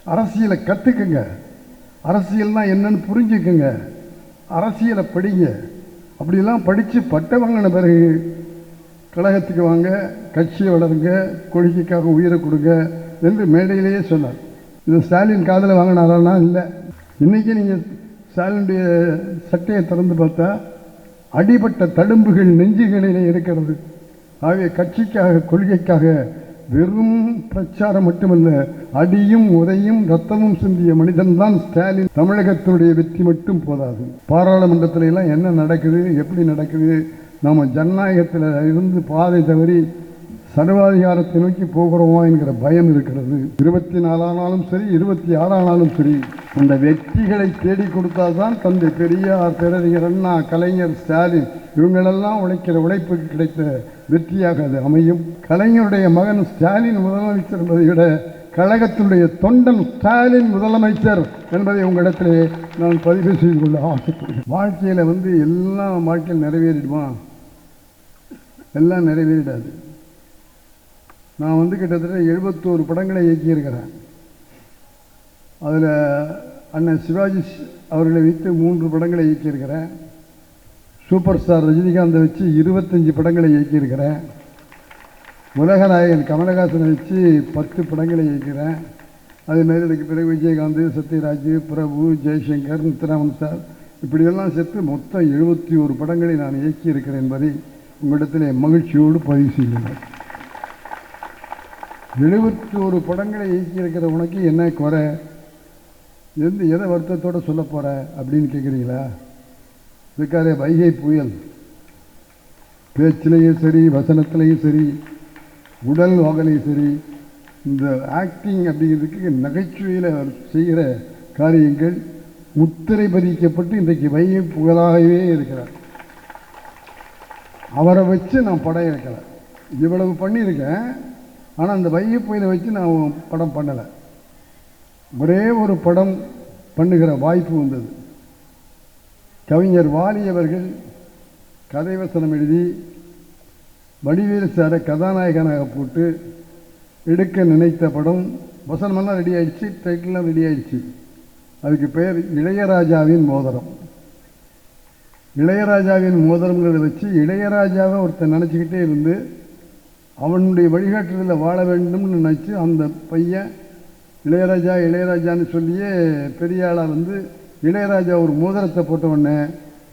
அரசியலை கற்றுக்குங்க, அரசியல்னா என்னன்னு புரிஞ்சுக்குங்க, அரசியலை படிங்க. அப்படிலாம் படித்து பட்டம் வாங்கின பிறகு கழகத்துக்கு வாங்க, கட்சியை வளருங்க, கொள்கைக்காக உயிரை கொடுங்க என்று மேடையிலேயே சொன்னார். இது ஸ்டாலின் காதில் வாங்கினாரா? இல்லை. இன்றைக்கி நீங்கள் ஸ்டாலினுடைய சட்டையை திறந்து பார்த்தா அடிபட்ட தழும்புகள் நெஞ்சுகளிலே இருக்கிறது. ஆகவே கட்சிக்காக கொள்கைக்காக வெறும் பிரச்சாரம் மட்டுமல்ல, அடியும் உதையும் ரத்தமும் சிந்திய மனிதன்தான் ஸ்டாலின். தமிழகத்தினுடைய வெற்றி மட்டும் போதாது. பாராளுமன்றத்தில் எல்லாம் என்ன நடக்குது, எப்படி நடக்குது? நாம் ஜனநாயகத்தில் இருந்து பாதை தவறி சர்வாதிகாரத்தை நோக்கி போகிறோமா என்கிற பயம் இருக்கிறது. 24 ஆனாலும் சரி, 26 ஆனாலும் சரி, அந்த வெற்றிகளை தேடி கொடுத்தால்தான் தந்தை பெரியார், பேரறிஞர் அண்ணா, கலைஞர், ஸ்டாலின் இவங்களெல்லாம் உழைக்கிற உழைப்புக்கு கிடைத்த வெற்றியாக அது அமையும். கலைஞருடைய மகன் ஸ்டாலின் முதலமைச்சர் என்பதை விட கழகத்தினுடைய தொண்டன் ஸ்டாலின் முதலமைச்சர் என்பதை உங்களிடத்திலே நான் பதிவு செய்து கொள்ள ஆசைப்படுகிறேன். வாழ்க்கையில் எல்லாம் வாழ்க்கையில் நிறைவேறிடுமா? எல்லாம் நிறைவேறிடாது. நான் கிட்டத்தட்ட 71 படங்களை இயக்கியிருக்கிறேன். அதில் அண்ணன் சிவாஜி அவர்களை வைத்து 3 படங்களை இயக்கியிருக்கிறேன். சூப்பர் ஸ்டார் ரஜினிகாந்தை வச்சு 25 படங்களை இயக்கியிருக்கிறேன். உலகநாயகன் கமலஹாசனை வச்சு 10 படங்களை இயக்கிறேன். அதேமாதிரி எனக்கு பிறகு விஜயகாந்த், சத்யராஜ், பிரபு, ஜெய்சங்கர், முத்துராமன் சார் இப்படியெல்லாம் சேர்த்து மொத்தம் 71 படங்களை நான் இயக்கியிருக்கிறேன் என்பதை உங்களிடத்தில் மகிழ்ச்சியோடு பதிவு செய்கிறேன். 71 படங்களை இயக்கியிருக்கிற உனக்கு என்ன குறை? எதை வருத்தத்தோடு சொல்ல போகிற அப்படின்னு கேட்குறீங்களா? இதுக்காரே வைகை புயல் பேச்சிலையும் சரி, வசனத்திலையும் சரி, உடல் வாகலையும் சரி, இந்த ஆக்டிங் அப்படிங்கிறதுக்கு நகைச்சுவையில் அவர் செய்கிற காரியங்கள் முத்திரை பதிக்கப்பட்டு இன்றைக்கு வைகை புகழாகவே இருக்கிறார். அவரை வச்சு நான் படம் எடுக்கலை. இவ்வளவு பண்ணியிருக்கேன். ஆனால் அந்த வைகை புயலை வச்சு நான் படம் பண்ணலை. ஒரே ஒரு படம் பண்ணுகிற வாய்ப்பு வந்தது. கவிஞர் வாலி அவர்கள் கதை வசனம் எழுதி வடிவேலு சாரை கதாநாயகனாக போட்டு எடுக்க நினைத்த படம். வசனமெல்லாம் ரெடி ஆயிடுச்சு, டைட்டில்லாம் ரெடி ஆயிடுச்சு. அதுக்கு பெயர் இளையராஜாவின் மோதிரம். இளையராஜாவின் மோதிரங்கிறத வச்சு இளையராஜாவை ஒருத்தர் நினச்சிக்கிட்டே இருந்து அவனுடைய வழிகாட்டுதலில் வாழ வேண்டும்னு நினச்சி அந்த பையன் இளையராஜா இளையராஜான்னு சொல்லியே பெரிய ஆளாக இளையராஜா ஒரு மோதிரத்தை போட்டவுடனே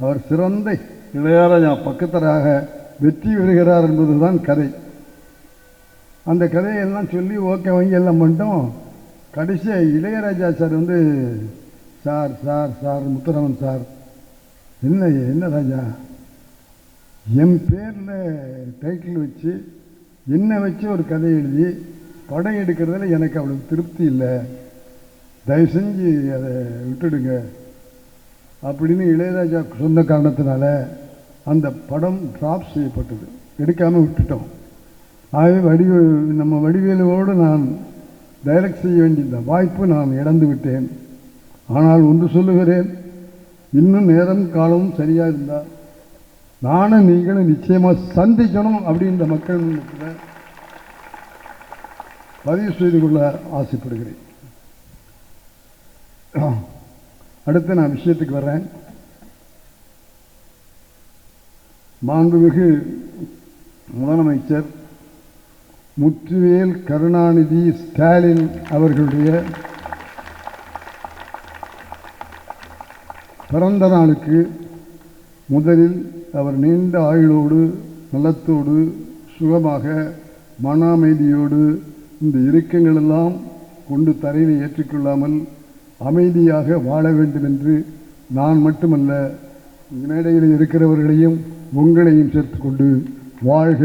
அவர் சிறந்த இளையராஜா பக்கத்தராக வெற்றி பெறுகிறார் என்பது தான் கதை. அந்த கதையெல்லாம் சொல்லி ஓகே வாங்கி எல்லாம் பண்ணிட்டோம். கடைசியாக Ilaiyaraaja sir sir sir sir Muthuraman sir, என்ன ராஜா, என் பேரில் டைட்டில் வச்சு என்னை வச்சு ஒரு கதை எழுதி படம் எடுக்கிறதுல எனக்கு அவ்வளோ திருப்தி இல்லை, தயவு செஞ்சு அதை விட்டுடுங்க அப்படின்னு இளையராஜா சொன்ன காரணத்தினால அந்த படம் ட்ராப் செய்யப்பட்டது, எடுக்காமல் விட்டுட்டோம். ஆகவே நம்ம வடிவேலுவோடு நான் டைரக்ட் செய்ய வேண்டிய வாய்ப்பு நான் இழந்து விட்டேன். ஆனால் ஒன்று சொல்லுகிறேன், இன்னும் நேரம் காலமும் சரியாக இருந்தால் நானும் நீங்களும் நிச்சயமாக சந்திக்கணும் அப்படின்ற மக்கள் பதிவு செய்து கொள்ள ஆசைப்படுகிறேன். அடுத்து நான் விஷயத்துக்கு வர்றேன். மாண்புமிகு முதலமைச்சர் முத்துவேல் கருணாநிதி ஸ்டாலின் அவர்களுடைய பிறந்த நாளுக்கு முதலில் அவர் நீண்ட ஆயுளோடு, நலத்தோடு, சுகமாக, மன அமைதியோடு இந்த இறுக்கங்களெல்லாம் கொண்டு தரையில் ஏற்றுக்கொள்ளாமல் அமைதியாக வாழ வேண்டும் என்று நான் மட்டுமல்ல, மேடையில் இருக்கிறவர்களையும் உங்களையும் சேர்த்துக்கொண்டு வாழ்க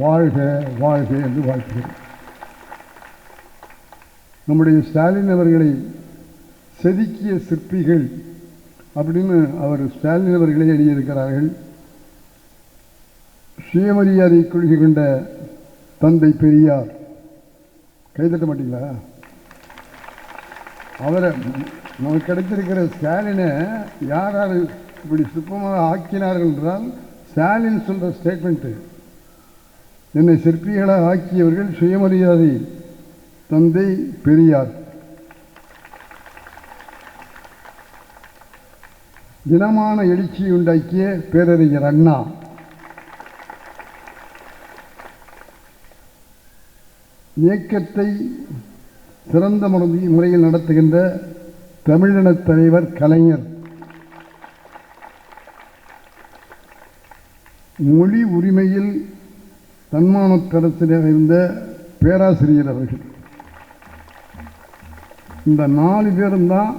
வாழ்க வாழ்க என்று வாழ்த்துகிறேன். நம்முடைய ஸ்டாலின் அவர்களை செதுக்கிய சிற்பிகள் அப்படின்னு அவர் ஸ்டாலின் அவர்களே எழுதியிருக்கிறார்கள். சுயமரியாதை கொள்கை கொண்ட தந்தை பெரியார். கைதட்ட மாட்டீங்களா? அவரை நமக்கு கிடைத்திருக்கிற ஸ்டாலினை யார் யார் இப்படி சிற்பமாக ஆக்கினார்கள் என்றால், ஸ்டாலின் சொல்கிற ஸ்டேட்மெண்ட்டு, என்னை சிற்பிகளாக ஆக்கியவர்கள் சுயமரியாதை தந்தை பெரியார். தினமான எழுச்சியை உண்டாக்கிய பேரறிஞர் அண்ணா. இயக்கத்தை சிறந்த முறையில் நடத்துகின்ற தமிழினத் தலைவர் கலைஞர். மொழி உரிமையில் தன்மானக்கரத்தில் இருந்த பேராசிரியர் அவர்கள். இந்த 4 பேரும் தான்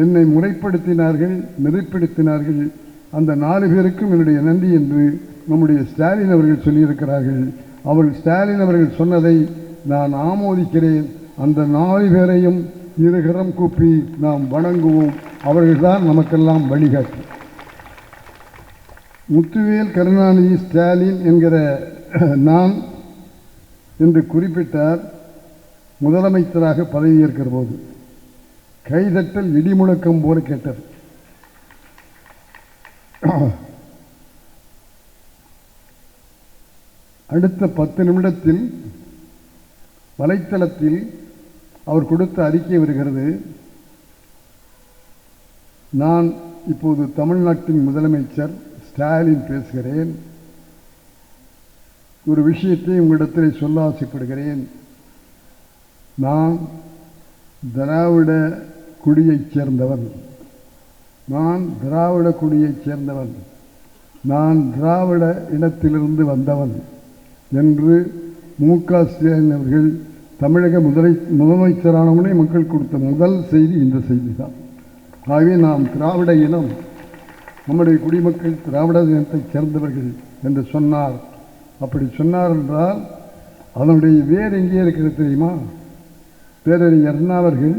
என்னை முறைப்படுத்தினார்கள், நெறிப்படுத்தினார்கள். அந்த 4 பேருக்கும் என்னுடைய நன்றி என்று நம்முடைய ஸ்டாலின் அவர்கள் சொல்லியிருக்கிறார்கள். அவர்கள் ஸ்டாலின் அவர்கள் சொன்னதை நான் ஆமோதிக்கிறேன். அந்த 4 பேரையும் இருகரம் கூப்பி நாம் வணங்குவோம். அவர்கள்தான் நமக்கெல்லாம் வழிகாட்டு. முத்துவேல் கருணாநிதி ஸ்டாலின் என்கிற நான் என்று குறிப்பிட்டார். முதலமைச்சராக பதவியேற்கிற போது கைதட்டல் இடிமுழக்கம் போல கேட்டார். அடுத்த 10 நிமிடத்தில் வலைத்தளத்தில் அவர் கொடுத்த அறிக்கை வருகிறது. நான் இப்போது தமிழ்நாட்டின் முதலமைச்சர் ஸ்டாலின் பேசுகிறேன். ஒரு விஷயத்தை உங்களிடத்தில் சொல்ல ஆசைப்படுகிறேன். நான் திராவிட குடியைச் சேர்ந்தவன். நான் திராவிட குடியைச் சேர்ந்தவன். நான் திராவிட இனத்திலிருந்து வந்தவன் என்று மு.க. ஸ்டாலின் அவர்கள் தமிழக முதலமைச்சரானவனே மக்கள் கொடுத்த முதல் செய்தி இந்த செய்தி தான். ஆகவே நாம் திராவிட இனம், நம்முடைய குடிமக்கள் திராவிட இனத்தைச் சேர்ந்தவர்கள் என்று சொன்னார். அப்படி சொன்னார் என்றால் அதனுடைய வேர் எங்கே இருக்கிறது தெரியுமா? பேரறிஞர் அண்ணா அவர்கள்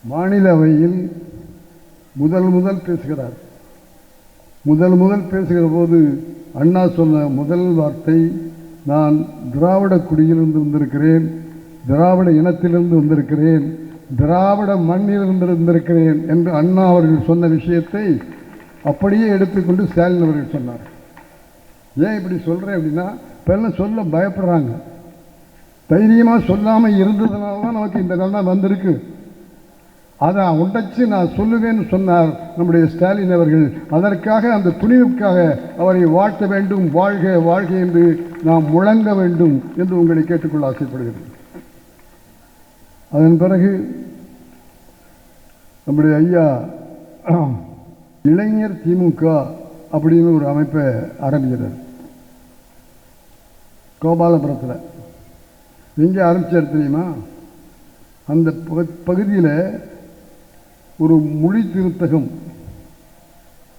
மாநிலவையில் முதல் பேசுகிறார். முதல் பேசுகிற போது அண்ணா சொன்ன முதல் வார்த்தை, நான் திராவிட குடியிலிருந்து வந்திருக்கிறேன், திராவிட இனத்திலிருந்து வந்திருக்கிறேன், திராவிட மண்ணிலிருந்து வந்திருக்கிறேன் என்று அண்ணா அவர்கள் சொன்ன விஷயத்தை அப்படியே எடுத்துக்கொண்டு ஸ்டாலின் அவர்கள் சொன்னார். ஏன் இப்படி சொல்கிறேன் அப்படின்னா, இப்பெல்லாம் சொல்ல பயப்படுறாங்க. தைரியமாக சொல்லாமல் இருந்ததுனால தான் நமக்கு இந்த நல்லா வந்திருக்கு. அதை உடைச்சு நான் சொல்லுவேன்னு சொன்னார் நம்முடைய ஸ்டாலின் அவர்கள். அதற்காக, அந்த துணிவுக்காக அவரை வாழ்த்த வேண்டும். வாழ்க வாழ்க என்று நாம் முழங்க வேண்டும் என்று உங்களை கேட்டுக்கொள்ள ஆசைப்படுகிறேன். அதன் பிறகு நம்முடைய ஐயா இளைஞர் திமுக அப்படின்னு ஒரு அமைப்பை ஆரம்பிக்கிறார். கோபாலபுரத்தில் எங்கே ஆரம்பித்தார் தெரியுமா? அந்த பகுதியில் ஒரு மொழி திருத்தகம்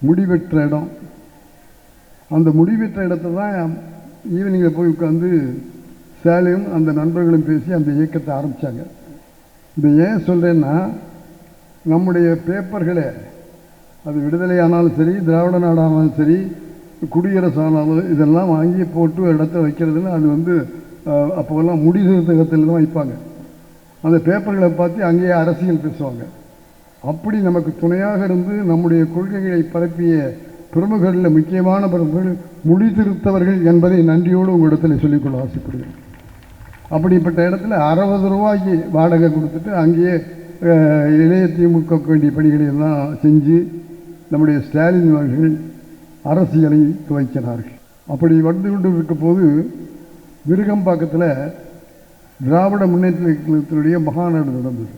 முடிவெற்ற இடம். அந்த முடிவெற்ற இடத்துல தான் ஈவினிங்கில் போய் உட்காந்து ஸ்டாலினும் அந்த நண்பர்களும் பேசி அந்த இயக்கத்தை ஆரம்பித்தாங்க. இதை ஏன் சொல்கிறேன்னா, நம்முடைய பேப்பர்களை, அது விடுதலை ஆனாலும் சரி, திராவிட நாடானாலும் சரி, குடியரசு ஆனாலும், இதெல்லாம் வாங்கி போட்டு இடத்த வைக்கிறதுல அது அப்போல்லாம் முடி திருத்தகத்தில் தான் வைப்பாங்க. அந்த பேப்பர்களை பார்த்து அங்கேயே அரசியல் பேசுவாங்க. அப்படி நமக்கு துணையாக இருந்து நம்முடைய கொள்கைகளை பரப்பிய பிரமுகர்களில் முக்கியமான பிரமுகர்கள் முடி திருத்தவர்கள் என்பதை நன்றியோடு உங்களிடத்தில் சொல்லிக்கொள்ள ஆசைப்படுகிறேன். அப்படிப்பட்ட இடத்துல 60 ரூபாய்க்கு வாடகை கொடுத்துட்டு அங்கேயே இளைய திமுக வேண்டிய பணிகளை எல்லாம் செஞ்சு நம்முடைய ஸ்டாலின் அவர்கள் அரசியலை துவக்கினார்கள். அப்படி வந்து கொண்டு இருக்க போது விருகம்பாக்கத்தில் திராவிட முன்னேற்ற கழகத்தினுடைய மகாநாடு நடந்தது.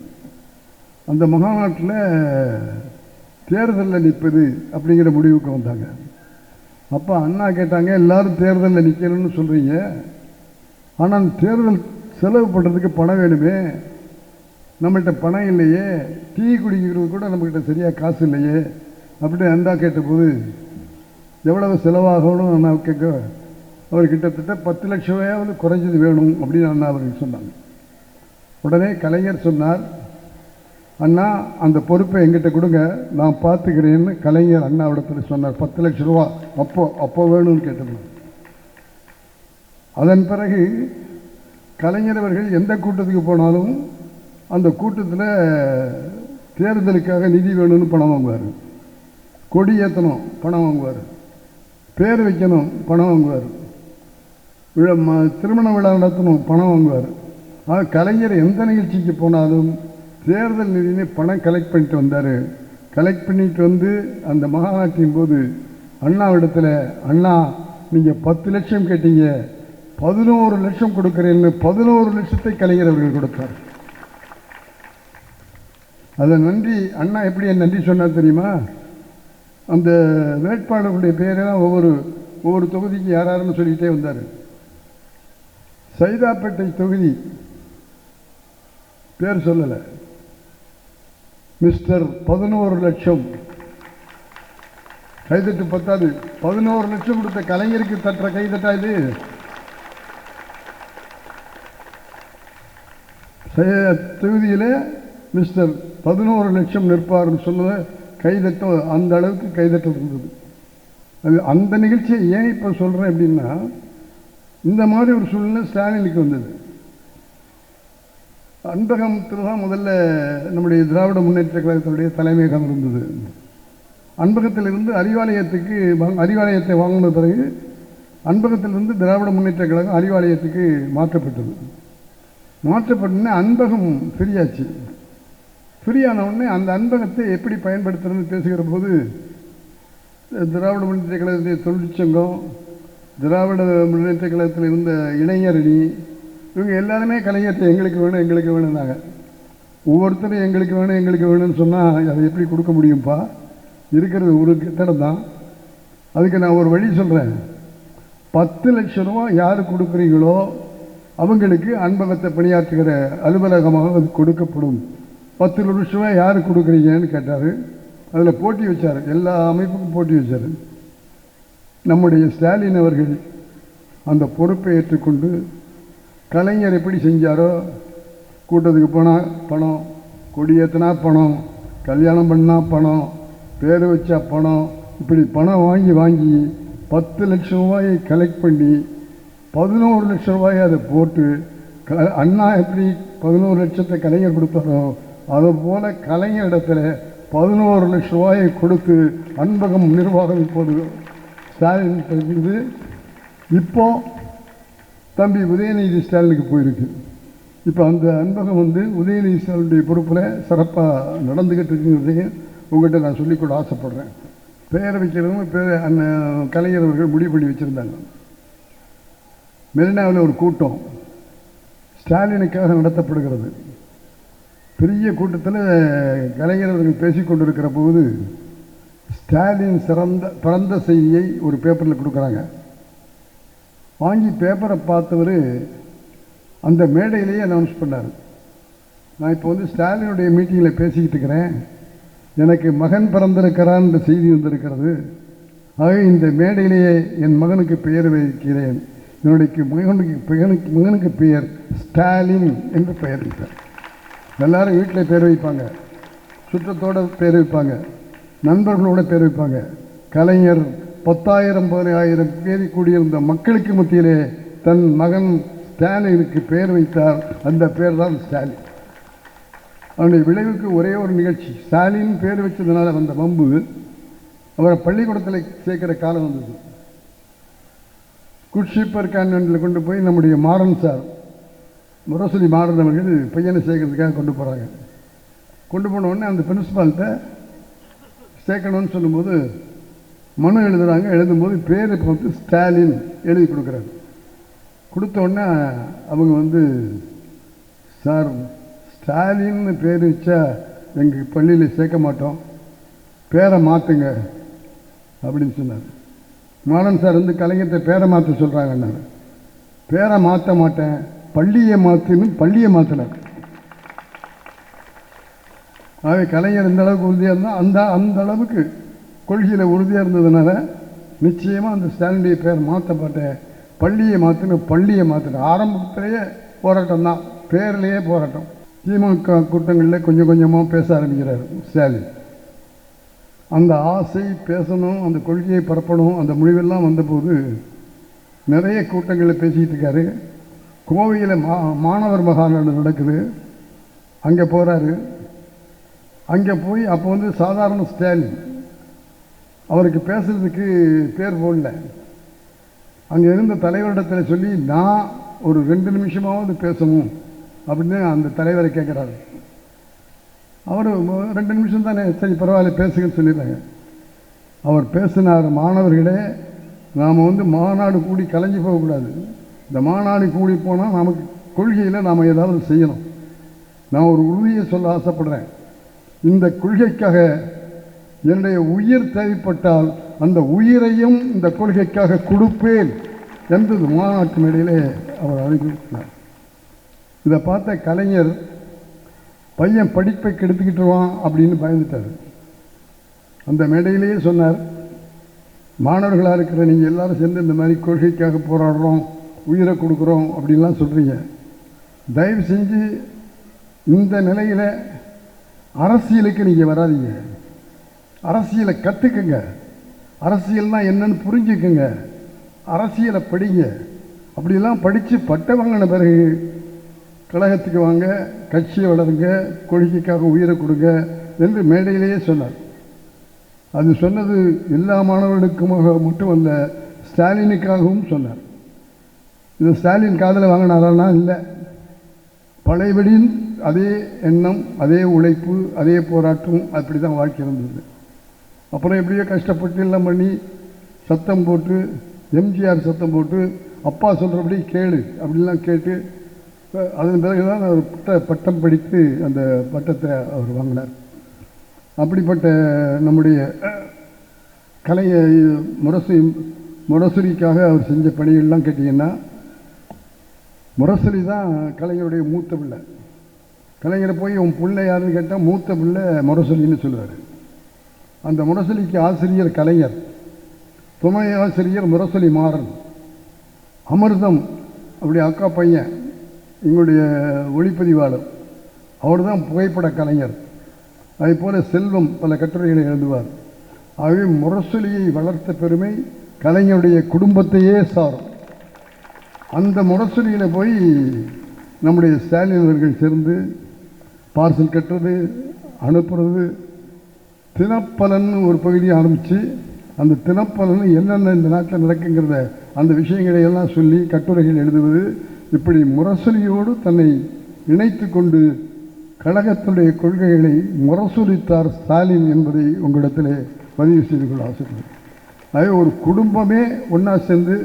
அந்த மகாநாட்டில் தேர்தலில் நிற்பது அப்படிங்கிற முடிவுக்கு வந்தாங்க. அப்போ அண்ணா கேட்டாங்க, எல்லாரும் தேர்தலில் நிற்கணும்னு சொல்கிறீங்க, ஆனால் தேர்தல் செலவு பண்ணுறதுக்கு பணம் வேணுமே, நம்மகிட்ட பணம் இல்லையே, டீ குடிக்கிறது கூட நம்மக்கிட்ட சரியாக காசு இல்லையே அப்படின்னு அண்ணா கேட்டபோது, எவ்வளவு செலவாகணும் அண்ணா கேட்க, அவர் கிட்டத்தட்ட 10 லட்சம் ரூபாயாவது குறைஞ்சது வேணும் அப்படின்னு அண்ணா அவர்கள் சொன்னாங்க. உடனே கலைஞர் சொன்னார், அண்ணா அந்த பொறுப்பை எங்கிட்ட கொடுங்க, நான் பார்த்துக்கிறேன்னு கலைஞர் அண்ணாவிடத்தில் சொன்னார். 10 லட்சம் ரூபா அப்போ வேணும்னு கேட்டிருந்தாங்க. அதன் பிறகு கலைஞர் அவர்கள் எந்த கூட்டத்துக்கு போனாலும் அந்த கூட்டத்தில் தேர்தலுக்காக நிதி வேணும்னு பணம் வாங்குவார், கொடி ஏற்றணும் பணம் வாங்குவார், பேர் வைக்கணும் பணம் வாங்குவார், திருமண விழா நடத்தணும் பணம் வாங்குவார். கலைஞர் எந்த நிகழ்ச்சிக்கு போனாலும் தேர்தல் நிதினு பணம் கலெக்ட் பண்ணிட்டு வந்தார். கலெக்ட் பண்ணிட்டு வந்து அந்த மகாநாட்டின் போது அண்ணாவிடத்தில், அண்ணா நீங்கள் 10 லட்சம் கேட்டீங்க, 11 லட்சம் கொடுக்குறேன்னு 11 லட்சத்தை கலைஞர் அவர்கள் கொடுத்தார். அதை நன்றி அண்ணா எப்படி என் நன்றி சொன்னார் தெரியுமா? அந்த வேட்பாளர்களுடைய பேரெல்லாம் ஒவ்வொரு தொகுதிக்கு யாருன்னு சொல்லிக்கிட்டே வந்தார். சைதாப்பேட்டை தொகுதி பேர் சொல்லலை, மிஸ்டர் 11 லட்சம். கைதட்டு பத்தாது, 11 லட்சம் கொடுத்த கலைஞருக்கு தட்டுற கைதட்டா இது? தொகுதியில் மிஸ்டர் 11 லட்சம் நிற்பார்னு சொன்னதை கைதட்டம், அந்த அளவுக்கு கைதட்டம் இருந்தது. அது அந்த நிகழ்ச்சியை ஏன் இப்போ சொல்கிறேன் அப்படின்னா, இந்த மாதிரி ஒரு சூழ்நிலை ஸ்டாலினுக்கு வந்தது. அன்பகத்தில் தான் முதல்ல நம்முடைய திராவிட முன்னேற்ற கழகத்தினுடைய தலைமையகம் இருந்தது. அன்பகத்திலிருந்து அறிவாலயத்தை வாங்கின பிறகு அன்பகத்திலிருந்து திராவிட முன்னேற்ற கழகம் அறிவாலயத்துக்கு மாற்றப்பட்டது. மாற்றப்பட்டோடனே அன்பகம் ஃப்ரீயாச்சு. ஃப்ரீயான உடனே அந்த அன்பகத்தை எப்படி பயன்படுத்துறதுன்னு பேசுகிற போது திராவிட முன்னேற்ற கழகத்துடைய தொழிற்சங்கம், திராவிட முன்னேற்ற கழகத்தில் இருந்த இளைஞரணி, இவங்க எல்லாருமே கலைஞர்கிட்ட எங்களுக்கு வேணும்னாங்க. ஒவ்வொருத்தரும் எங்களுக்கு வேணும்னு சொன்னால் அதை எப்படி கொடுக்க முடியும்ப்பா? இருக்கிறது ஒரு கட்டடம் தான். அதுக்கு நான் ஒரு வழி சொல்கிறேன். 10 லட்சம் ரூபா யார் கொடுக்குறீங்களோ அவங்களுக்கு அன்பகத்தை பணியாற்றுகிற அலுவலகமாக அது கொடுக்கப்படும். 10 லட்சம் ரூபா யார் கொடுக்குறீங்கன்னு கேட்டார். அதில் போட்டி வச்சார், எல்லா அமைப்புக்கும் போட்டி வச்சார். நம்முடைய ஸ்டாலின் அவர்கள் அந்த பொறுப்பை ஏற்றுக்கொண்டு கலைஞர் எப்படி செஞ்சாரோ, கூட்டத்துக்கு போனால் பணம், கொடியேற்றினா பணம், கல்யாணம் பண்ணால் பணம், பேர் வச்சா பணம், இப்படி பணம் வாங்கி 10 லட்சம் ரூபாயை கலெக்ட் பண்ணி 11 லட்சம் ரூபாயை அதை போட்டு, அண்ணா எப்படி 11 லட்சத்தை கலைஞர் கொடுத்தாரோ அதுபோல் கலைஞர் இடத்துல 11 லட்சம் ரூபாயை கொடுத்து அன்பகம் நிர்வாகம் இப்போது ஸ்டாலின் இருக்குது. இப்போ தம்பி உதயநிதி ஸ்டாலினுக்கு போயிருக்கு. இப்போ அந்த அன்பகம் உதயநிதி ஸ்டாலினுடைய பொறுப்பில் சிறப்பாக நடந்துக்கிட்டு இருக்குங்கிறதையும் உங்கள்கிட்ட நான் சொல்லிக்கூட ஆசைப்படுறேன். பெயர் வைக்கிறவங்க கலைஞர் அவர்கள் முடிவு பண்ணி வச்சுருந்தாங்க. மெரினாவில் ஒரு கூட்டம் ஸ்டாலினுக்காக நடத்தப்படுகிறது. பெரிய கூட்டத்தில் கலைஞர் அவர்கள் பேசி கொண்டிருக்கிற போது ஸ்டாலின் பிறந்த செய்தியை ஒரு பேப்பரில் கொடுக்குறாங்க. வாங்கி பேப்பரை பார்த்தவர் அந்த மேடையிலேயே அனௌன்ஸ் பண்ணார், நான் இப்போ ஸ்டாலினுடைய மீட்டிங்கில் பேசிக்கிட்டு இருக்கிறேன், எனக்கு மகன் பிறந்திருக்கிறான் செய்தி வந்திருக்கிறது. ஆக இந்த மேடையிலேயே என் மகனுக்கு பெயர் வைக்கிறேன். என்னுடைய மகனுக்கு பெயர் ஸ்டாலின் என்று பெயர் வைத்தார். எல்லாரும் வீட்டில் பேர் வைப்பாங்க, சுற்றத்தோடு பேர் வைப்பாங்க, நண்பர்களோட பேர் வைப்பாங்க. கலைஞர் 10,000 15,000 பேர் கூடியிருந்த மக்களுக்கு மத்தியிலே தன் மகன் ஸ்டாலினுக்கு பெயர் வைத்தார். அந்த பேர் தான் ஸ்டாலின். அவனுடைய விளைவுக்கு ஒரே ஒரு நிகழ்ச்சி, ஸ்டாலின் பேர் வச்சதுனால வந்த வம்பு, அவரை பள்ளிக்கூடத்தில் சேர்க்கிற காலம் வந்தது. குட்ஷீப்பர் கான்வென்ட்டில் கொண்டு போய் நம்முடைய மாறன் சார், முரசொலி மாறன் அவர்கள் பையனை சேர்க்கறதுக்காக கொண்டு போகிறாங்க. கொண்டு போன உடனே அந்த பிரின்சிபால்கிட்ட சேர்க்கணும்னு சொல்லும்போது மனு எழுதுகிறாங்க. எழுதும்போது பேர் இப்போ ஸ்டாலின் எழுதி கொடுக்குறாரு. கொடுத்த உடனே அவங்க சார் ஸ்டாலின்னு பேர் வச்சா எங்கள் பள்ளியில் சேர்க்க மாட்டோம், பேரை மாற்றுங்க அப்படின்னு சொன்னார். மாறன் சார் கலைஞர்கிட்ட பேரை மாற்ற சொல்கிறாங்கன்னாரு. பேரை மாற்ற மாட்டேன், பள்ளியை மாற்றினார். ஆகவே கலைஞர் இந்த அளவுக்கு உறுதியாக இருந்தால் அந்த அளவுக்கு கொள்கையில் உறுதியாக இருந்ததுனால நிச்சயமாக அந்த ஸ்டாலினுடைய பேர் மாற்ற மாட்டேன், பள்ளியை மாற்றினேன். ஆரம்பத்திலேயே போராட்டம் தான், பேர்லேயே போராட்டம். திமுக கூட்டங்களில் கொஞ்சம் கொஞ்சமாக பேச ஆரம்பிக்கிறார் ஸ்டாலின். அந்த ஆசை பேசணும், அந்த கொள்கையை பரப்பணும், அந்த முடிவெல்லாம் வந்தபோது நிறைய கூட்டங்களில் பேசிக்கிட்டு இருக்காரு. கோவையில் மாணவர் மகாநாடு நடக்குது, அங்கே போகிறாரு. அங்கே போய் அப்போ சாதாரண ஸ்டாலின், அவருக்கு பேசுகிறதுக்கு பேர் போடல. அங்கே இருந்த தலைவரிடத்தில் சொல்லி நான் ஒரு 2 நிமிஷமாவது பேசணும் அப்படின்னு அந்த தலைவரை கேட்குறாரு. அவர் 2 நிமிஷம் தானே, சரி பரவாயில்ல பேசுங்கன்னு சொல்லிடுறாங்க. அவர் பேசினார், மாணவர்களே, நாம் மாநாடு கூடி கலைஞ்சி போகக்கூடாது. இந்த மாநாடு கூடி போனால் நமக்கு கொள்கையில் நாம் ஏதாவது செய்யணும். நான் ஒரு உறுதியை சொல்ல ஆசைப்படுறேன். இந்த கொள்கைக்காக என்னுடைய உயிர் தேவைப்பட்டால் அந்த உயிரையும் இந்த கொள்கைக்காக கொடுப்பேன் என்று மாநாட்டு மேடையிலே அவர் அறிவித்தார். இதை பார்த்த கலைஞர், பையன் படிப்பை கெடுத்துக்கிட்டுருவான் அப்படின்னு பயந்துட்டார். அந்த மேடையிலேயே சொன்னார், மாணவர்களாக இருக்கிற நீங்கள் எல்லாரும் சேர்ந்து இந்த மாதிரி கொள்கைக்காக போராடுறோம், உயிரை கொடுக்குறோம் அப்படின்லாம் சொல்கிறீங்க. தயவு செஞ்சு இந்த நிலையில் அரசியலுக்கு நீங்கள் வராதீங்க. அரசியலை கற்றுக்குங்க, அரசியல்னால் என்னன்னு புரிஞ்சுக்குங்க, அரசியலை படிங்க. அப்படிலாம் படித்து பட்டம் வாங்கின பிறகு கழகத்துக்கு வாங்க, கட்சியை வளருங்க, கொள்கைக்காக உயிரை கொடுங்க என்று மேடையிலேயே சொன்னார். அது சொன்னது எல்லா மாணவர்களுக்குமாக மட்டுமல்ல, ஸ்டாலினுக்காகவும் சொன்னார். இது ஸ்டாலின் காதில் வாங்கினாரானா? இல்லை. பழையபடியும் அதே எண்ணம், அதே உழைப்பு, அதே போராட்டம், அப்படி தான் வாழ்க்கை இருந்தது. அப்புறம் எப்படியோ கஷ்டப்பட்டு எல்லாம் பண்ணி சத்தம் போட்டு, எம்ஜிஆர் சத்தம் போட்டு, அப்பா சொல்கிறபடி கேளு அப்படிலாம் கேட்டு, அதன் பிறகு தான் அவர் பட்டம் படித்து அந்த பட்டத்தை அவர் வாங்கினார். அப்படிப்பட்ட நம்முடைய முரசொலிக்காக அவர் செஞ்ச பணிகள்லாம் கேட்டிங்கன்னா, முரசொலி தான் கலைஞருடைய மூத்த பிள்ளை. கலைஞரை போய் உன் பிள்ளை யாருன்னு கேட்டால் மூத்த பிள்ளை முரசொலின்னு சொல்லுவார். அந்த முரசொலிக்கு ஆசிரியர் கலைஞர், துணை ஆசிரியர் முரசொலி மாறன். அமிர்தம் அப்படி அக்கா பையன் எங்களுடைய ஒளிப்பதிவாளர், அவர் தான் புகைப்பட கலைஞர். அதே போல் செல்வம் பல கட்டுரைகளை எழுதுவார். ஆகவே முரசொலியை வளர்த்த பெருமை கலைஞருடைய குடும்பத்தையே சாரும். அந்த முரசொலியில் போய் நம்முடைய ஸ்டாலின் அவர்கள் சேர்ந்து பார்சல் கட்டுறது, அனுப்புறது, தினப்பலன் ஒரு பகுதியை ஆரம்பித்து அந்த தினப்பலன் என்னென்ன இந்த நாட்டில் நடக்குங்கிறத அந்த விஷயங்களை எல்லாம் சொல்லி கட்டுரைகள் எழுதுவது, இப்படி முரசொலியோடு தன்னை இணைத்து கொண்டு கழகத்துடைய கொள்கைகளை முரசொலித்தார் ஸ்டாலின் என்பதை உங்களிடத்திலே பதிவு செய்து கொள்ள ஆசைப்படுறேன். அதே ஒரு குடும்பமே ஒன்றா சேர்ந்து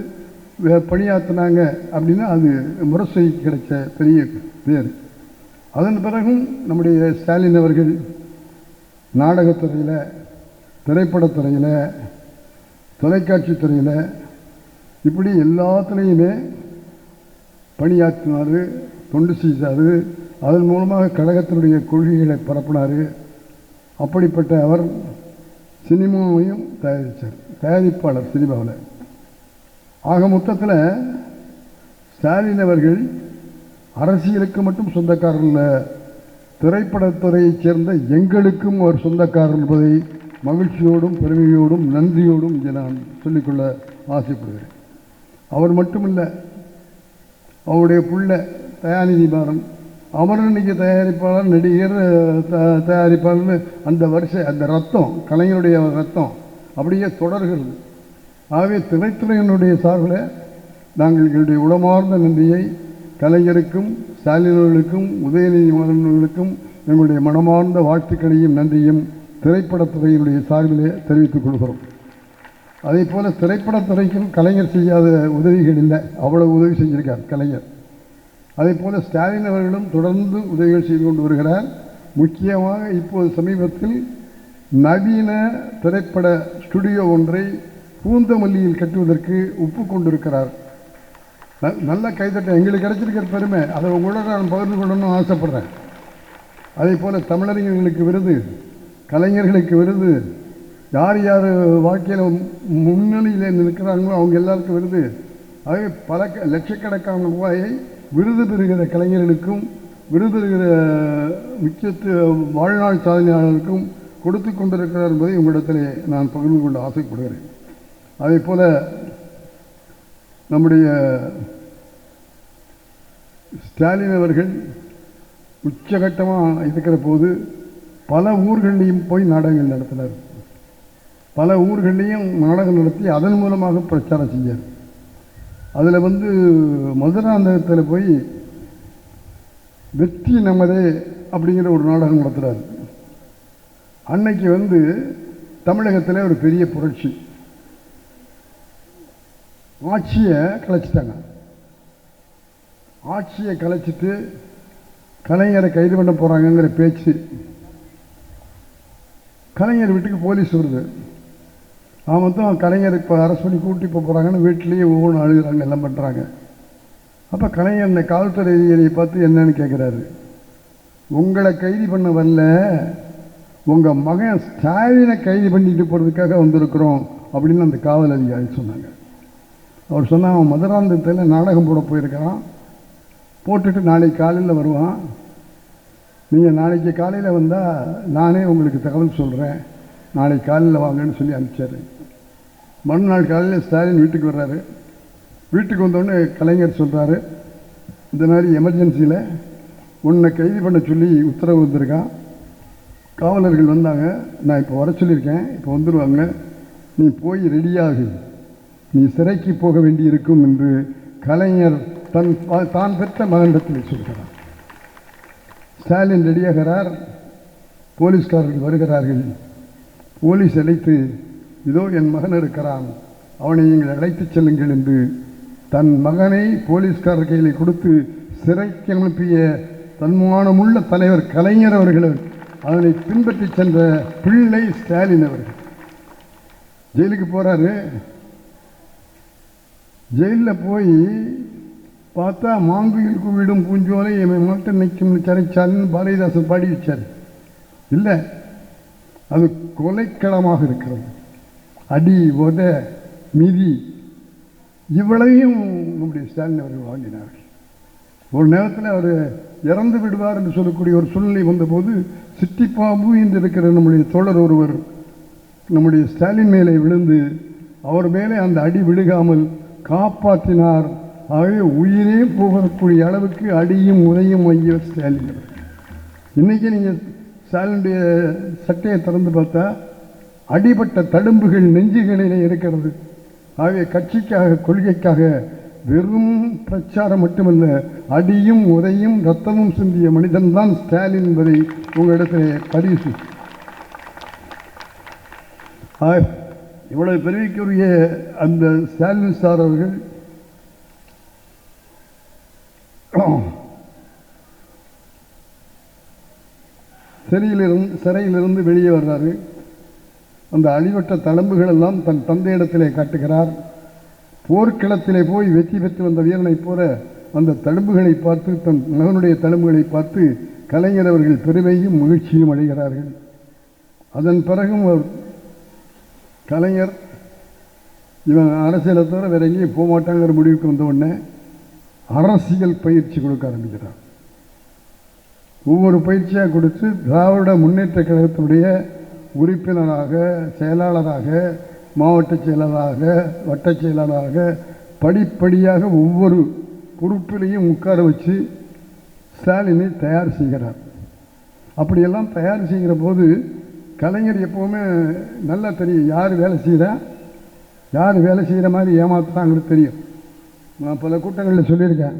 பணியாற்றினாங்க அப்படின்னா அது முரசொலிக்கு கிடைச்ச பெரிய பேர். அதன் பிறகும் நம்முடைய ஸ்டாலின் அவர்கள் நாடகத்துறையில், திரைப்படத்துறையில், தொலைக்காட்சி துறையில், இப்படி எல்லாத்துலேயுமே பணியாற்றினார், தொண்டு செய்தார். அதன் மூலமாக கழகத்தினுடைய கொள்கைகளை பரப்பினார். அப்படிப்பட்ட அவர் சினிமாவையும் தயாரித்தார், தயாரிப்பாளர் சினிமாவில். ஆக மொத்தத்தில் ஸ்டாலின் அவர்கள் அரசியலுக்கு மட்டும் சொந்தக்காரர் இல்லை, திரைப்படத்துறையைச் சேர்ந்த எங்களுக்கும் அவர் சொந்தக்காரர் என்பதை மகிழ்ச்சியோடும் பெருமையோடும் நன்றியோடும் இங்கே நான் சொல்லிக்கொள்ள ஆசைப்படுகிறேன். அவர் மட்டுமில்லை, அவருடைய பிள்ளை தயாநிதி மாறன், அவர் இன்னைக்கு தயாரிப்பாளர், நடிகர், தயாரிப்பாளர்னு அந்த வரிசை, அந்த ரத்தம், கலைஞருடைய ரத்தம் அப்படியே தொடர்கிறது. ஆகவே திரைத்துறையினுடைய சார்பில் நாங்கள் எங்களுடைய உளமார்ந்த நன்றியை கலைஞருக்கும், ஸ்டாலின் அவர்களுக்கும், உதயநிதி மாறன்களுக்கும் எங்களுடைய மனமார்ந்த வாழ்த்துக்களையும் நன்றியும் திரைப்படத்துறையினுடைய சார்பிலே தெரிவித்துக் கொள்கிறோம். அதே போல் திரைப்படத்துறைக்கும் கலைஞர் செய்யாத உதவிகள் இல்லை, அவ்வளவு உதவி செஞ்சிருக்கார் கலைஞர். அதே போல் ஸ்டாலின் அவர்களும் தொடர்ந்து உதவிகள் செய்து கொண்டு வருகிறார். முக்கியமாக இப்போது சமீபத்தில் நவீன திரைப்பட ஸ்டுடியோ ஒன்றை பூந்தமல்லியில் கட்டுவதற்கு ஒப்புக்கொண்டிருக்கிறார். நல்ல கைத்தட்ட எங்களுக்கு கிடைச்சிருக்கிற பெருமை, அதை உங்களோட நான் பகிர்ந்து கொள்ளணும்னு ஆசைப்படுறேன். அதே போல் தமிழறிஞர்களுக்கு விருது, கலைஞர்களுக்கு விருது, யார் யார் வாழ்க்கையில் முன்னணியில் நிற்கிறாங்களோ அவங்க எல்லாருக்கும் விருது. ஆகவே பல லட்சக்கணக்கான ரூபாயை விருது பெறுகிற கலைஞர்களுக்கும், விருது பெறுகிற முக்கியத்துவ வாழ்நாள் சாதனையாளர்களுக்கும் கொடுத்து கொண்டிருக்கிறார் என்பதை உங்களிடத்தில் நான் பகிர்ந்து கொள்ள ஆசைப்படுகிறேன். அதே போல் நம்முடைய ஸ்டாலின் அவர்கள் உச்சகட்டமாக இருக்கிற போது பல ஊர்களையும் போய் நாடகங்கள் நடத்தினார். பல ஊர்களையும் நாடகம் நடத்தி அதன் மூலமாக பிரச்சாரம் செஞ்சார். அதில் மதுராந்தகத்தில் போய் வெற்றி நமதே அப்படிங்கிற ஒரு நாடகம் நடத்துகிறார். அன்னைக்கு வந்து தமிழகத்தில் ஒரு பெரிய புரட்சி. ஆட்சியை கலைச்சிட்டாங்க. ஆட்சியை கலைச்சிட்டு கலைஞரை கைது பண்ண போகிறாங்கங்கிற பேச்சு. கலைஞர் வீட்டுக்கு போலீஸ் வருது. அவன் தான் கலைஞர் இப்போ அரெஸ்ட் பண்ணி கூட்டி போகிறாங்கன்னு வீட்டிலேயே ஒவ்வொன்று அழுகிறாங்க, எல்லாம் பண்ணுறாங்க. அப்போ கலைஞர் இந்த காவல்துறை அதிகாரியை பார்த்து என்னன்னு கேட்குறாரு. உங்களை கைது பண்ண வரல, உங்கள் மகன் ஸ்டாலினை கைது பண்ணிட்டு போகிறதுக்காக வந்திருக்கிறோம் அப்படின்னு அந்த காவல் அதிகாரி சொன்னாங்க. அவர் சொன்னால் அவன் மதுராந்தகத்தில் நாடகம் போட போயிருக்கிறான், போட்டுட்டு நாளைக்கு காலையில் வருவான், நீங்கள் நாளைக்கு காலையில் வந்தால் நானே உங்களுக்கு தகவல் சொல்கிறேன், நாளைக்கு காலையில் வாங்கன்னு சொல்லி அனுப்பிச்சார். மறுநாள் காலையில் ஸ்டாலின் வீட்டுக்கு வர்றாரு. வீட்டுக்கு வந்தோடனே கலைஞர் சொல்கிறாரு, இந்த மாதிரி எமர்ஜென்சியில் உன்னை கைது பண்ண சொல்லி உத்தரவு வந்திருக்கான், காவலர்கள் வந்தாங்க, நான் இப்போ வர சொல்லியிருக்கேன், இப்போ வந்துடுவாங்க, நீ போய் ரெடியாகு, நீ சிறைக்கு போக வேண்டியிருக்கும் என்று கலைஞர் தான் பெற்ற மகனிடத்தில் சொல்கிறார். ஸ்டாலின் ரெடியாகிறார். போலீஸ்காரர்கள் வருகிறார்கள். போலீஸ் அழைத்து, இதோ என் மகன் இருக்கிறான், அவனை நீங்கள் அழைத்துச் செல்லுங்கள் என்று தன் மகனை போலீஸ்காரர் கையில் கொடுத்து சிறைக்கு அனுப்பிய தன்மானமுள்ள தலைவர் கலைஞர் அவர்கள் அதனை பின்பற்றி சென்ற பிள்ளை ஸ்டாலின் அவர்கள் ஜெயிலுக்கு போகிறாரு. ஜெயிலில் போய் பார்த்தா மாங்குயில் குவிடும் பூஞ்சோலை என் மட்டும் நிற்கும் சிறைச்சாலின்னு பாரதிதாசன் பாடி வச்சார். இல்லை, அது கொலைக்களமாக இருக்கிறது. அடி, உத, மிதி இவ்வளவையும் நம்முடைய ஸ்டாலின் அவர்கள் வாங்கினார்கள். ஒரு நேரத்தில் அவர் இறந்து விடுவார் என்று சொல்லக்கூடிய ஒரு சூழ்நிலை வந்தபோது சிட்டிப்பாபு என்று இருக்கிற நம்முடைய தோழர் ஒருவர் நம்முடைய ஸ்டாலின் மேலே விழுந்து அவர் மேலே அந்த அடி விழுகாமல் காப்பாற்றினார். ஆகவே உயிரே போகக்கூடிய அளவுக்கு அடியும் உதையும் ஐய ஸ்டாலின் அவர். இன்றைக்கி நீங்கள் ஸ்டாலினுடைய சட்டையை திறந்து பார்த்தா அடிபட்ட தழும்புகள் நெஞ்சுகளிலே இருக்கிறது. ஆகவே கட்சிக்காக, கொள்கைக்காக வெறும் பிரச்சாரம் மட்டுமல்ல, அடியும் உதையும் ரத்தமும் சிந்திய மனிதன்தான் ஸ்டாலின் என்பதை உங்களிடத்தில் பதிவு. இவ்வளவு பெருமைக்குரிய அந்த ஸ்டாலின் சார் அவர்கள் சிறையிலிருந்து வெளியே வர்றாரு. அந்த அடிபட்ட தழும்புகள் எல்லாம் தன் தந்தையிடத்திலே காட்டுகிறார். போர்க்களத்திலே போய் வெற்றி பெற்று வந்த வீரனைப் போல அந்த தழும்புகளை பார்த்து, தன் மகனுடைய தழும்புகளை பார்த்து கலைஞர் அவர்கள் பெருமையும் மகிழ்ச்சியும் அடைகிறார்கள். அதன் பிறகும் கலைஞர் இவன் அரசியலை தவிர வேற எங்கேயும் போக மாட்டாங்கிற முடிவுக்கு வந்த உடனே அரசியல் பயிற்சி கொடுக்க ஆரம்பிக்கிறார். ஒவ்வொரு பயிற்சியாக கொடுத்து திராவிட முன்னேற்ற கழகத்தினுடைய உறுப்பினராக, செயலாளராக, மாவட்ட செயலாளராக, வட்ட செயலாளராக படிப்படியாக ஒவ்வொரு பொறுப்பிலையும் உட்கார வச்சு ஸ்டாலினை தயார் செய்கிறார். அப்படியெல்லாம் தயார் செய்கிற போது கலைஞர் எப்போவுமே நல்லா தெரியும், யார் வேலை செய்கிறா, யார் வேலை செய்கிற மாதிரி ஏமாத்துறாங்கிறது தெரியும். நான் பல கூட்டங்களில் சொல்லியிருக்கேன்,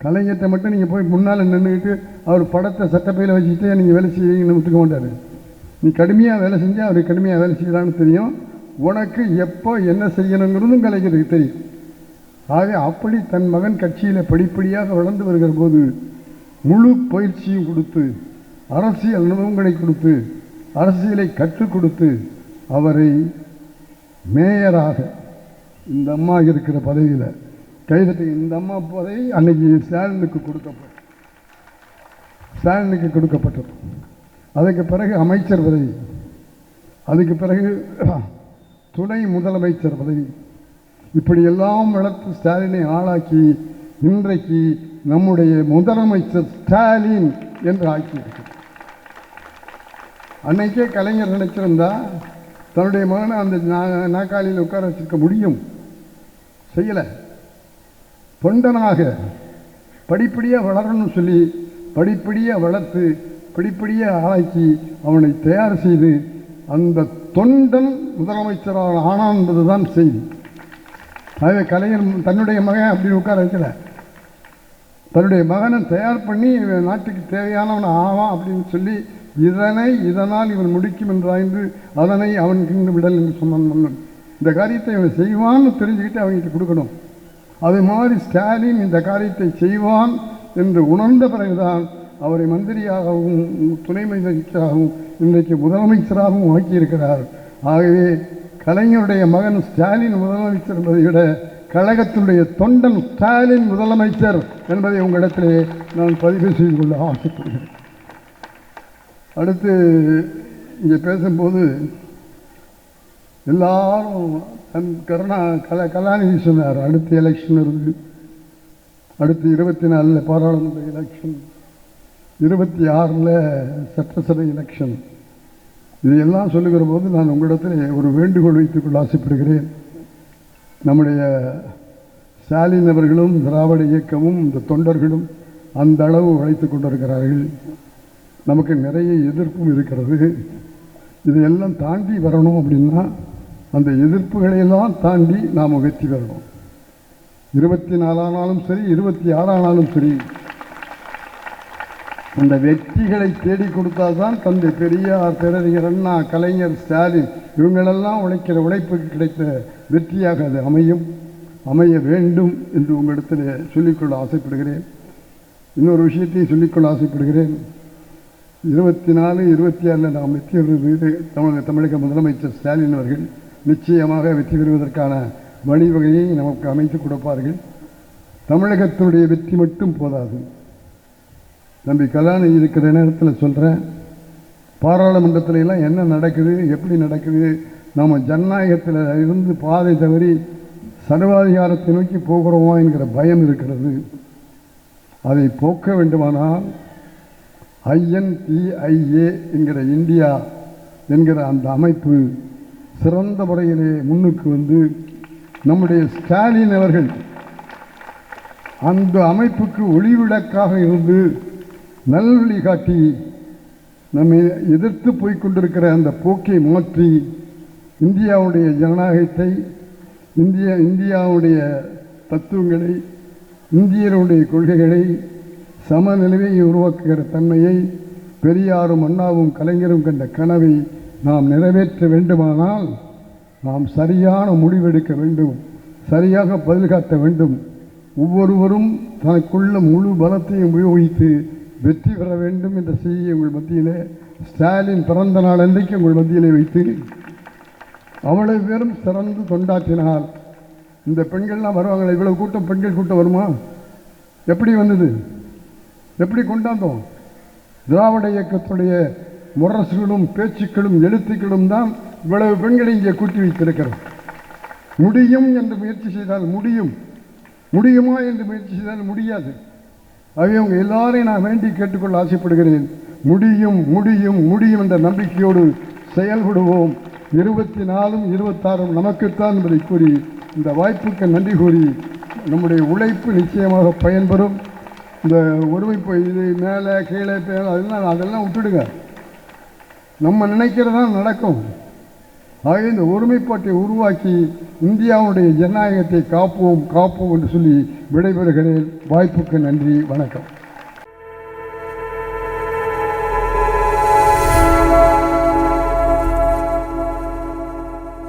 கலைஞர்கிட்ட மட்டும் நீங்கள் போய் முன்னால் நின்றுக்கிட்டு அவர் படத்தை சட்டப்பையில் வச்சுக்கிட்டே நீங்கள் வேலை செய்வீங்கன்னு ஒத்துக்க மாட்டார். நீ கடுமையாக வேலை செஞ்சால் அவர் கடுமையாக வேலை செய்கிறான்னு தெரியும். உனக்கு எப்போ என்ன செய்யணுங்கிறதும் கலைஞருக்கு தெரியும். ஆக அப்படி தன் மகன் கட்சியில் படிப்படியாக வளர்ந்து வருகிற போது முழு பயிற்சியும் கொடுத்து, அரசியல் அனுபவங்களை கொடுத்து, அரசியலை கற்றுக் கொடுத்து அவரை மேயராக இந்த அம்மா இருக்கிற பதவியில் கைதட்டி, இந்த அம்மா பதவி அன்னைக்கு ஸ்டாலினுக்கு கொடுக்கப்பட்டது. அதுக்கு பிறகு அமைச்சர் பதவி, அதுக்கு பிறகு துணை முதலமைச்சர் பதவி, இப்படியெல்லாம் வளர்த்து ஸ்டாலினை ஆளாக்கி இன்றைக்கு நம்முடைய முதலமைச்சர் ஸ்டாலின் என்று ஆக்கியிருக்கு. அன்னைக்கே கலைஞர் நினைச்சிருந்தா தன்னுடைய மகனை அந்த நாற்காலியில் உட்கார வச்சிருக்க முடியும், செய்யலை. தொண்டனாக படிப்படியாக வளரணும்னு சொல்லி படிப்படியாக வளர்த்து படிப்படியாக ஆளாக்கி அவனை தயார் செய்து அந்த தொண்டன் முதலமைச்சராக ஆனான் என்பதுதான் செய்தி. ஆகவே கலைஞர் தன்னுடைய மகன் அப்படி உட்கார வைக்கல, தன்னுடைய மகனை தயார் பண்ணி நாட்டுக்கு தேவையானவன் ஆவான் அப்படின்னு சொல்லி இதனால் இவன் முடிக்கும் என்றாய்ந்து அதனை அவன் கிண்டு விடல் என்று சொன்னான். இந்த காரியத்தை அவன் செய்வான்னு தெரிஞ்சுக்கிட்டு அவங்ககிட்ட கொடுக்கணும். அது மாதிரி ஸ்டாலின் இந்த காரியத்தை செய்வான் என்று உணர்ந்த பிறகுதான் அவரை மந்திரியாகவும் துணை முதலமைச்சராகவும் இன்றைக்கு முதலமைச்சராகவும் ஆக்கியிருக்கிறார். ஆகவே கலைஞருடைய மகன் ஸ்டாலின் முதலமைச்சர் என்பதை விட கழகத்தினுடைய தொண்டன் ஸ்டாலின் முதலமைச்சர் என்பதை உங்களிடத்திலே நான் பதிவு செய்து கொள்ள ஆசைப்படுகிறேன். அடுத்து இங்கே பேசும்போது எல்லாரும் கலாநிதி சொன்னார், அடுத்த எலெக்ஷன் இருக்குது, அடுத்து 24 பாராளுமன்ற எலெக்ஷன், 26 சட்டசபை எலெக்ஷன். இதையெல்லாம் சொல்லுகிற போது நான் உங்களிடத்தில் ஒரு வேண்டுகோள் வைத்துக்கொள்ள ஆசைப்படுகிறேன். நம்முடைய ஸ்டாலின் அவர்களும் திராவிட இயக்கமும் இந்த தொண்டர்களும் அந்த அளவு உழைத்து கொண்டிருக்கிறார்கள். நமக்கு நிறைய எதிர்ப்பும் இருக்கிறது. இதையெல்லாம் தாண்டி வரணும் அப்படின்னா அந்த எதிர்ப்புகளையெல்லாம் தாண்டி நாம் வெற்றி பெறணும். 24 ஆனாலும் சரி, 26 ஆனாலும் சரி, அந்த வெற்றிகளை தேடி கொடுத்தால்தான் தந்தை பெரியார், பேரறிஞர் அண்ணா, கலைஞர், ஸ்டாலின் இவங்களெல்லாம் உழைக்கிற உழைப்புக்கு கிடைத்த வெற்றியாக அது அமைய வேண்டும் என்று உங்களிடத்தில் சொல்லிக்கொள்ள ஆசைப்படுகிறேன். இன்னொரு விஷயத்தையும் சொல்லிக்கொள்ள ஆசைப்படுகிறேன். 24, 26 நாம் வெற்றி பெறுவது தமிழக முதலமைச்சர் ஸ்டாலின் அவர்கள் நிச்சயமாக வெற்றி பெறுவதற்கான வழிவகையை நமக்கு அமைத்து கொடுப்பார்கள். தமிழகத்தினுடைய வெற்றி மட்டும் போதாது. தம்பி கலாநிதி இருக்கிற நேரத்தில் சொல்கிறேன், பாராளுமன்றத்தில் எல்லாம் என்ன நடக்குது, எப்படி நடக்குது, நாம் ஜனநாயகத்தில் இருந்து பாதை தவறி சர்வாதிகாரத்தை நோக்கி போகிறோமா என்கிற பயம் இருக்கிறது. அதை போக்க வேண்டுமானால் INTIA என்கிற இந்தியா என்கிற அந்த அமைப்பு சிறந்த முறையிலே முன்னுக்கு வந்து நம்முடைய ஸ்டாலின் அவர்கள் அந்த அமைப்புக்கு ஒளிவிளக்காக இருந்து நல்வழி காட்டி நம்மை எதிர்த்து போய்கொண்டிருக்கிற அந்த போக்கை மாற்றி இந்தியாவுடைய ஜனநாயகத்தை, இந்தியாவுடைய தத்துவங்களை, இந்தியருடைய கொள்கைகளை, சமநிலையை உருவாக்குகிற தன்மையை பெரியாரும் அண்ணாவும் கலைஞரும் கண்ட கனவை நாம் நிறைவேற்ற வேண்டுமானால் நாம் சரியான முடிவெடுக்க வேண்டும், சரியாக பதில் காட்ட வேண்டும். ஒவ்வொருவரும் தனக்குள்ள முழு பலத்தையும் உபயோகித்து வெற்றி பெற வேண்டும் என்ற செய்தியை உங்கள் மத்தியிலே ஸ்டாலின் பிறந்த நாள் அன்றைக்கு உங்கள் மத்தியிலே வைத்து அவ்வளவு பேரும் சிறந்து தொண்டாற்றினால் இந்த பெண்கள்லாம் வருவாங்களே, இவ்வளவு கூட்டம் பெண்கள் கூட்டம் வருமா? எப்படி வந்தது? எப்படி கொண்டாந்தோம்? திராவிட இயக்கத்துடைய முரசுகளும் பேச்சுக்களும் எழுத்துக்களும் தான் இவ்வளவு பெண்களை இங்கே கூட்டி வைத்திருக்கிறோம். முடியும் என்று முயற்சி செய்தால் முடியும், முடியுமா என்று முயற்சி செய்தால் முடியாது. ஆகவே உங்கள் எல்லாரையும் நான் வேண்டி கேட்டுக்கொள்ள ஆசைப்படுகிறேன். முடியும் முடியும் முடியும் என்ற நம்பிக்கையோடு செயல்படுவோம். 24, 26 நமக்குத்தான் என்பதை கூறி இந்த வாய்ப்புக்கு நன்றி கூறி நம்முடைய உழைப்பு நிச்சயமாக பயன்பெறும். இந்த ஒருமைப்பு இது மேலே கீழே அதெல்லாம் விட்டுடுங்க. நம்ம நினைக்கிறதான் நடக்கும். ஆகவே இந்த ஒருமைப்பாட்டை உருவாக்கி இந்தியாவுடைய ஜனநாயகத்தை காப்போம் என்று சொல்லி விடைபெறுகிறேன். வாய்ப்புக்கு நன்றி, வணக்கம்.